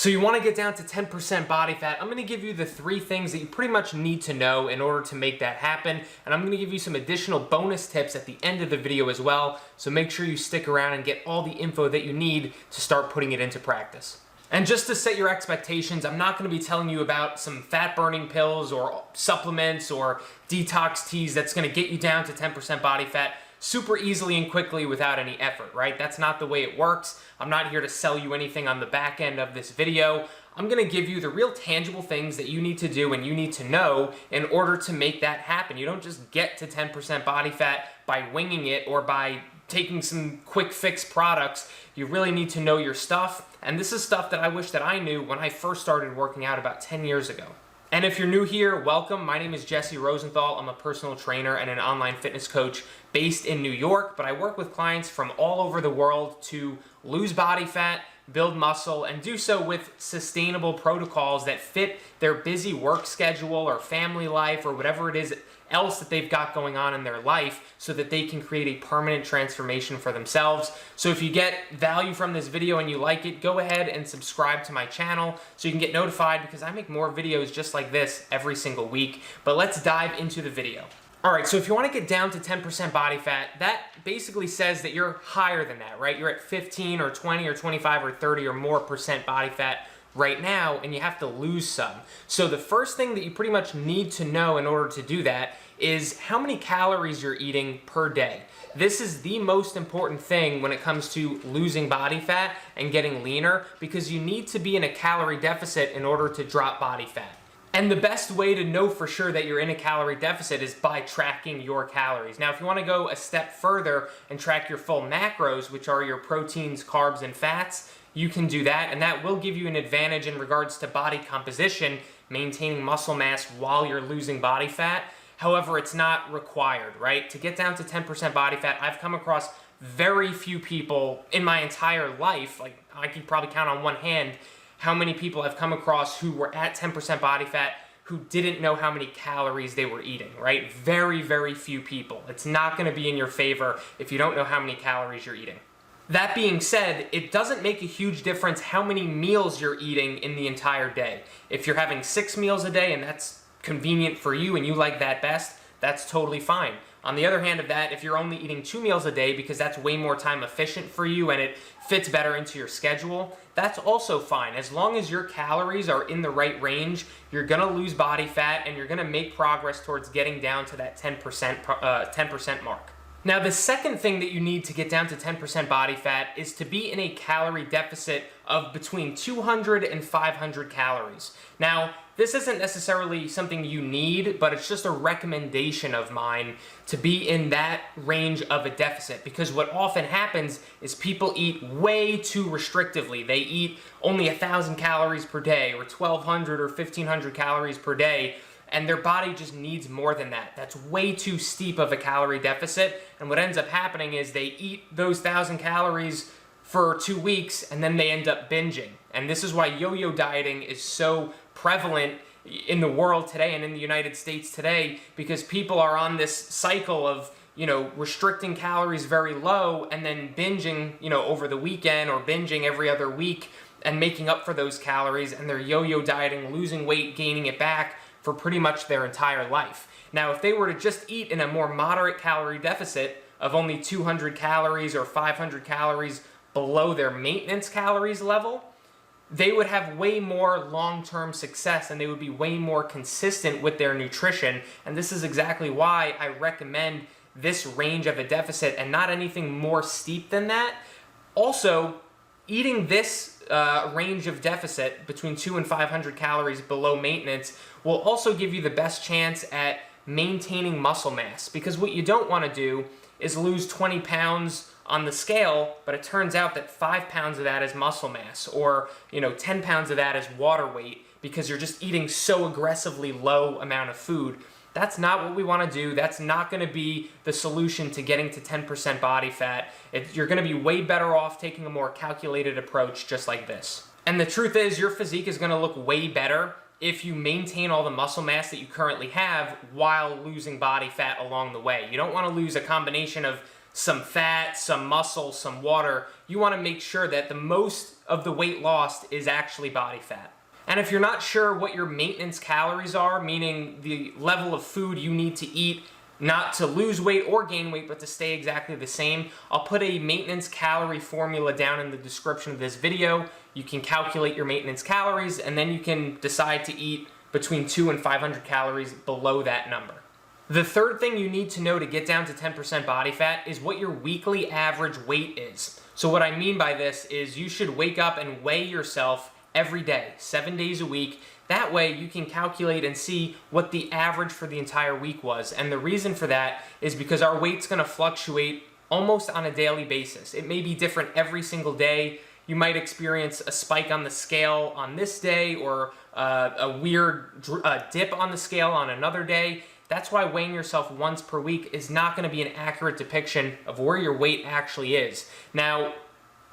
So you want to get down to 10% body fat. I'm going to give you the 3 things that you pretty much need to know in order to make that happen. And I'm going to give you some additional bonus tips at the end of the video as well. So make sure you stick around and get all the info that you need to start putting it into practice. And just to set your expectations, I'm not going to be telling you about some fat burning pills or supplements or detox teas that's going to get you down to 10% body fat super easily and quickly without any effort, right? That's not the way it works. I'm not here to sell you anything on the back end of this video. I'm going to give you the real tangible things that you need to do and you need to know in order to make that happen. You don't just get to 10% body fat by winging it or by taking some quick fix products. You really need to know your stuff, and this is stuff that I wish that I knew when I first started working out about 10 years ago. And if you're new here, welcome. My name is Jesse Rosenthal. I'm a personal trainer and an online fitness coach based in New York, but I work with clients from all over the world to lose body fat, build muscle, and do so with sustainable protocols that fit their busy work schedule or family life or whatever it is else that they've got going on in their life so that they can create a permanent transformation for themselves. So if you get value from this video and you like it, go ahead and subscribe to my channel so you can get notified because I make more videos just like this every single week. But let's dive into the video. Alright, so if you want to get down to 10% body fat, that basically says that you're higher than that, right? You're at 15 or 20 or 25 or 30 or more percent body fat right now, and you have to lose some. So the first thing that you pretty much need to know in order to do that is how many calories you're eating per day. This is the most important thing when it comes to losing body fat and getting leaner because you need to be in a calorie deficit in order to drop body fat. And the best way to know for sure that you're in a calorie deficit is by tracking your calories. Now, if you want to go a step further and track your full macros, which are your proteins, carbs, and fats, you can do that, and that will give you an advantage in regards to body composition, maintaining muscle mass while you're losing body fat. However, it's not required, right? To get down to 10% body fat, I've come across very few people in my entire life, like I could probably count on one hand, how many people I've come across who were at 10% body fat who didn't know how many calories they were eating, right? Very, very few people. It's not going to be in your favor if you don't know how many calories you're eating. That being said, it doesn't make a huge difference how many meals you're eating in the entire day. If you're having 6 meals a day and that's convenient for you and you like that best, that's totally fine. On the other hand of that, if you're only eating 2 meals a day because that's way more time efficient for you and it fits better into your schedule, that's also fine. As long as your calories are in the right range, you're gonna lose body fat and you're gonna make progress towards getting down to that 10% mark. Now, the second thing that you need to get down to 10% body fat is to be in a calorie deficit of between 200 and 500 calories. Now, this isn't necessarily something you need, but it's just a recommendation of mine to be in that range of a deficit, because what often happens is people eat way too restrictively. They eat only 1,000 calories per day or 1,200 or 1,500 calories per day, and their body just needs more than that. That's way too steep of a calorie deficit, and what ends up happening is they eat those 1,000 calories for 2 weeks, and then they end up binging. And this is why yo-yo dieting is so prevalent in the world today and in the United States today, because people are on this cycle of, restricting calories very low and then binging, over the weekend or binging every other week and making up for those calories, and they're yo-yo dieting, losing weight, gaining it back for pretty much their entire life. Now, if they were to just eat in a more moderate calorie deficit of only 200 calories or 500 calories below their maintenance calories level, they would have way more long-term success and they would be way more consistent with their nutrition. And this is exactly why I recommend this range of a deficit and not anything more steep than that. Also, eating this range of deficit between 200 and 500 calories below maintenance will also give you the best chance at maintaining muscle mass, because what you don't want to do is lose 20 pounds on the scale, but it turns out that 5 pounds of that is muscle mass, or 10 pounds of that is water weight, because you're just eating so aggressively low amount of food. That's not what we want to do. That's not going to be the solution to getting to 10% body fat. You're going to be way better off taking a more calculated approach just like this. And the truth is, your physique is going to look way better if you maintain all the muscle mass that you currently have while losing body fat along the way. You don't want to lose a combination of some fat, some muscle, some water. You want to make sure that the most of the weight lost is actually body fat. And if you're not sure what your maintenance calories are, meaning the level of food you need to eat not to lose weight or gain weight, but to stay exactly the same, I'll put a maintenance calorie formula down in the description of this video. You can calculate your maintenance calories, and then you can decide to eat between 200 and 500 calories below that number. The third thing you need to know to get down to 10% body fat is what your weekly average weight is. So what I mean by this is you should wake up and weigh yourself every day, 7 days a week. That way you can calculate and see what the average for the entire week was. And the reason for that is because our weight's gonna fluctuate almost on a daily basis. It may be different every single day. You might experience a spike on the scale on this day, or a weird dip on the scale on another day. That's why weighing yourself once per week is not gonna be an accurate depiction of where your weight actually is. Now,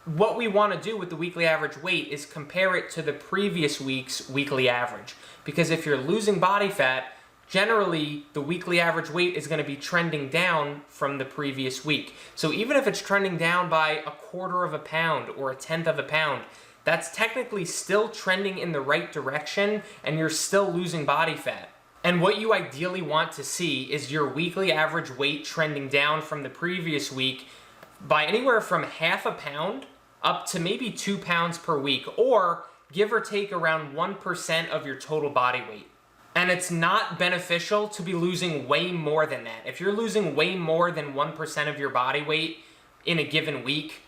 what we want to do with the weekly average weight is compare it to the previous week's weekly average. Because if you're losing body fat, generally the weekly average weight is going to be trending down from the previous week. So even if it's trending down by 1/4 of a pound or 1/10 of a pound, that's technically still trending in the right direction, and you're still losing body fat. And what you ideally want to see is your weekly average weight trending down from the previous week by anywhere from 1/2 pound up to maybe 2 pounds per week, or give or take around 1% of your total body weight. And it's not beneficial to be losing way more than that. If you're losing way more than 1% of your body weight in a given week,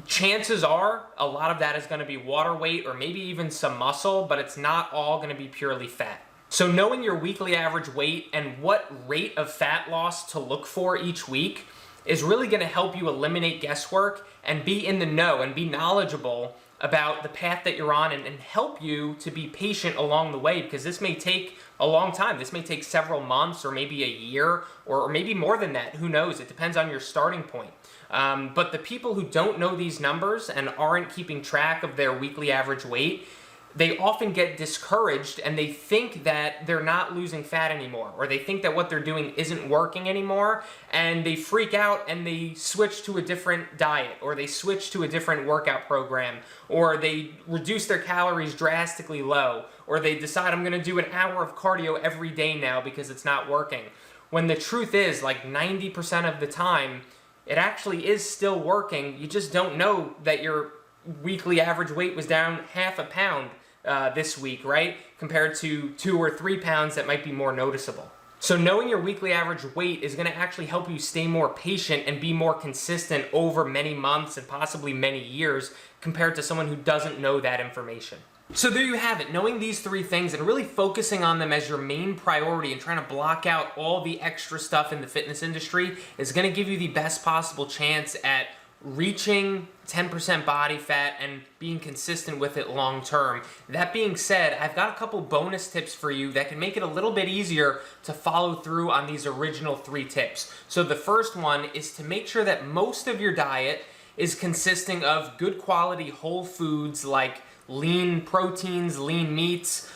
chances are a lot of that is going to be water weight or maybe even some muscle, but it's not all going to be purely fat. So knowing your weekly average weight and what rate of fat loss to look for each week is really going to help you eliminate guesswork and be in the know and be knowledgeable about the path that you're on, and help you to be patient along the way, because this may take a long time. This may take several months or maybe a year or maybe more than that. Who knows? It depends on your starting point. But the people who don't know these numbers and aren't keeping track of their weekly average weight, they often get discouraged and they think that they're not losing fat anymore, or they think that what they're doing isn't working anymore, and they freak out and they switch to a different diet, or they switch to a different workout program, or they reduce their calories drastically low, or they decide, I'm going to do an hour of cardio every day now because it's not working. When the truth is, like 90% of the time, it actually is still working. You just don't know that your weekly average weight was down 1/2 pound this week, right? Compared to 2 or 3 pounds that might be more noticeable. So knowing your weekly average weight is going to actually help you stay more patient and be more consistent over many months and possibly many years, compared to someone who doesn't know that information. So there you have it. Knowing these 3 things and really focusing on them as your main priority and trying to block out all the extra stuff in the fitness industry is going to give you the best possible chance at reaching 10% body fat and being consistent with it long term. That being said, I've got a couple bonus tips for you that can make it a little bit easier to follow through on these original 3 tips. So the first one is to make sure that most of your diet is consisting of good quality whole foods like lean proteins, lean meats,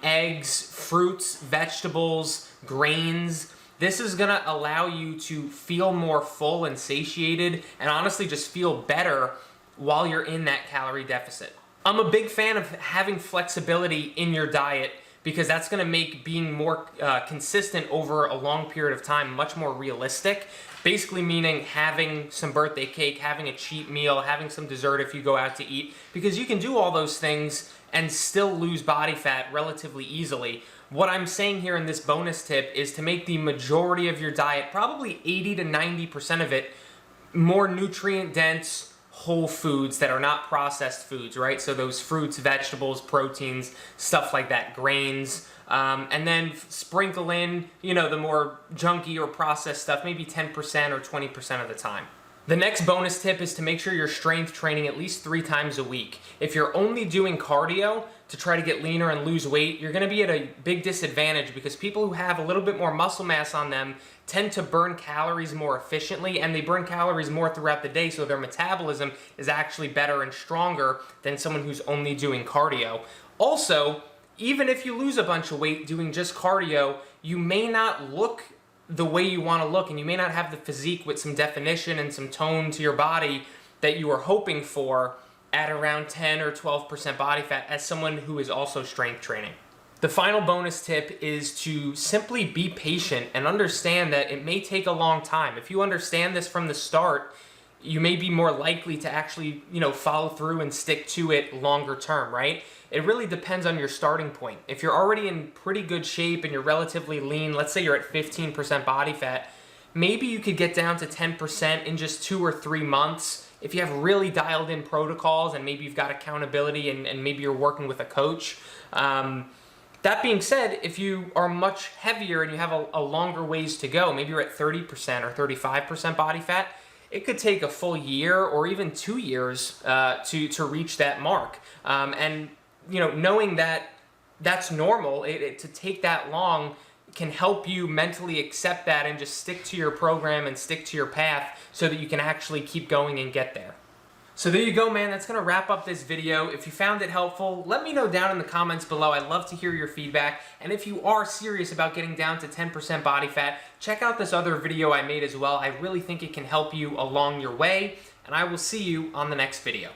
eggs, fruits, vegetables, grains. This is going to allow you to feel more full and satiated, and honestly just feel better while you're in that calorie deficit. I'm a big fan of having flexibility in your diet, because that's going to make being more consistent over a long period of time much more realistic. Basically meaning having some birthday cake, having a cheat meal, having some dessert if you go out to eat, because you can do all those things and still lose body fat relatively easily. What I'm saying here in this bonus tip is to make the majority of your diet, probably 80 to 90% of it, more nutrient-dense whole foods that are not processed foods, right? So those fruits, vegetables, proteins, stuff like that, grains, and then sprinkle in, the more junky or processed stuff, maybe 10% or 20% of the time. The next bonus tip is to make sure you're strength training at least 3 times a week. If you're only doing cardio to try to get leaner and lose weight, you're going to be at a big disadvantage, because people who have a little bit more muscle mass on them tend to burn calories more efficiently, and they burn calories more throughout the day, so their metabolism is actually better and stronger than someone who's only doing cardio. Also, even if you lose a bunch of weight doing just cardio, you may not look the way you want to look, and you may not have the physique with some definition and some tone to your body that you are hoping for at around 10 or 12% body fat as someone who is also strength training. The final bonus tip is to simply be patient and understand that it may take a long time. If you understand this from the start, you may be more likely to actually, follow through and stick to it longer term, right? It really depends on your starting point. If you're already in pretty good shape and you're relatively lean, let's say you're at 15% body fat, maybe you could get down to 10% in just 2 or 3 months if you have really dialed in protocols and maybe you've got accountability and maybe you're working with a coach. That being said, if you are much heavier and you have a longer ways to go, maybe you're at 30% or 35% body fat, it could take a full year or even 2 years to reach that mark. And knowing that that's normal, to take that long can help you mentally accept that and just stick to your program and stick to your path so that you can actually keep going and get there. So there you go, man. That's going to wrap up this video. If you found it helpful, let me know down in the comments below. I'd love to hear your feedback. And if you are serious about getting down to 10% body fat, check out this other video I made as well. I really think it can help you along your way. And I will see you on the next video.